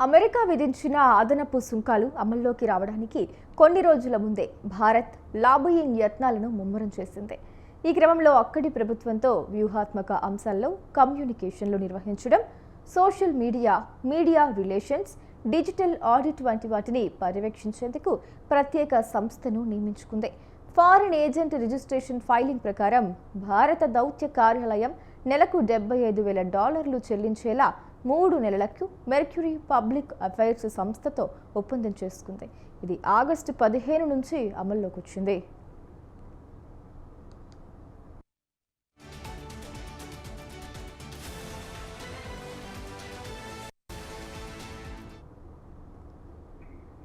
America విధించిన అదనపు సుంకాలు అమల్లోకి రావడానికి కొన్ని రోజుల ముందే భారత్ లాబియింగ్ యత్నాలను ముమ్మరం చేసింది. ఈ క్రమంలో అక్కడి ప్రభుత్వంతో వ్యూహాత్మక అంశాల్లో కమ్యూనికేషన్లు నిర్వహించడం, social media relations, digital audit వంటి వాటిని పర్యవేక్షించేందుకు ప్రత్యేక సంస్థను నియమించుకుంది. ఫారిన్ ఏజెంట్ రిజిస్ట్రేషన్ ఫైలింగ్ ప్రకారం భారత దౌత్య కార్యాలయం నెలకు $75,000 చెల్లించేలా 3 నెలలకు మెర్క్యూరీ పబ్లిక్ అఫైర్స్ సంస్థతో ఒప్పందం చేసుకుంది. ఇది ఆగస్టు 15 నుంచి అమల్లోకి వచ్చింది.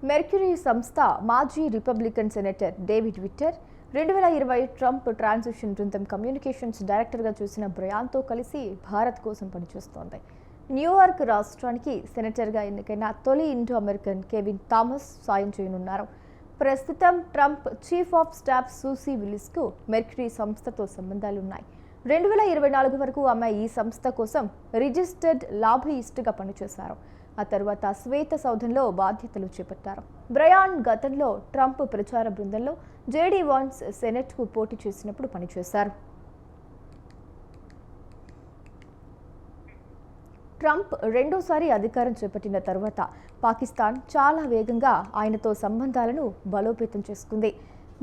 మెర్క్యూరీ సంస్థ మాజీ Republican senator David Vitter 2020 Trump transition బృందం కమ్యూనికేషన్స్ డైరెక్టర్గా చూసిన బ్రయాన్తో కలిసి భారత్ కోసం పనిచేస్తోంది. న్యూయార్క్ రాష్ట్రానికి సెనేటర్గా ఎన్నికైన తొలి ఇండో అమెరికన్ కెవిన్ థామస్ సాయం చేయనున్నారు. ప్రస్తుతం Trump chief of staff Susie విల్లిస్కు మెర్క్యూరీ సంస్థతో సంబంధాలున్నాయి. 2024 వరకు ఆమె ఈ సంస్థ కోసం రిజిస్టర్డ్ లాబియిస్ట్గా పనిచేశారు. ఆ తర్వాత శ్వేత సౌధంలో బాధ్యతలు చేపట్టారు. బ్రయాన్ గతంలో ట్రంప్ ప్రచార బృందంలో జేడీ వాన్స్ సెనెట్కు పోటీ చేసినప్పుడు పనిచేశారు. ట్రంప్ రెండోసారి అధికారం చేపట్టిన తర్వాత పాకిస్తాన్ చాలా వేగంగా ఆయనతో సంబంధాలను బలోపేతం చేసుకుంది.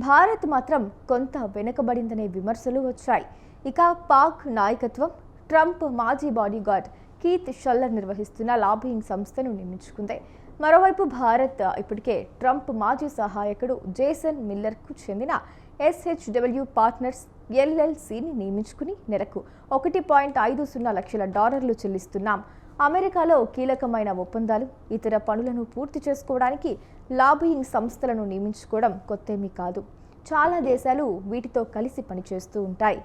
భారత్ మాత్రం కొంత వెనుకబడిందనే విమర్శలు వచ్చాయి. ఇక పాక్ నాయకత్వం ట్రంప్ మాజీ బాడీగార్డ్ కీత్ షల్లర్ నిర్వహిస్తున్న లాబియింగ్ సంస్థను నియమించుకుంది. మరోవైపు భారత్ ఇప్పటికే ట్రంప్ మాజీ సహాయకుడు జేసన్ మిల్లర్కు చెందిన SHW పార్ట్నర్స్ LLCని నియమించుకుని నెలకు $1.50 లక్షల చెల్లిస్తున్నాం. అమెరికాలో కీలకమైన ఒప్పందాలు, ఇతర పనులను పూర్తి చేసుకోవడానికి లాబియింగ్ సంస్థలను నియమించుకోవడం కొత్తేమీ కాదు. చాలా దేశాలు వీటితో కలిసి పనిచేస్తూ ఉంటాయి.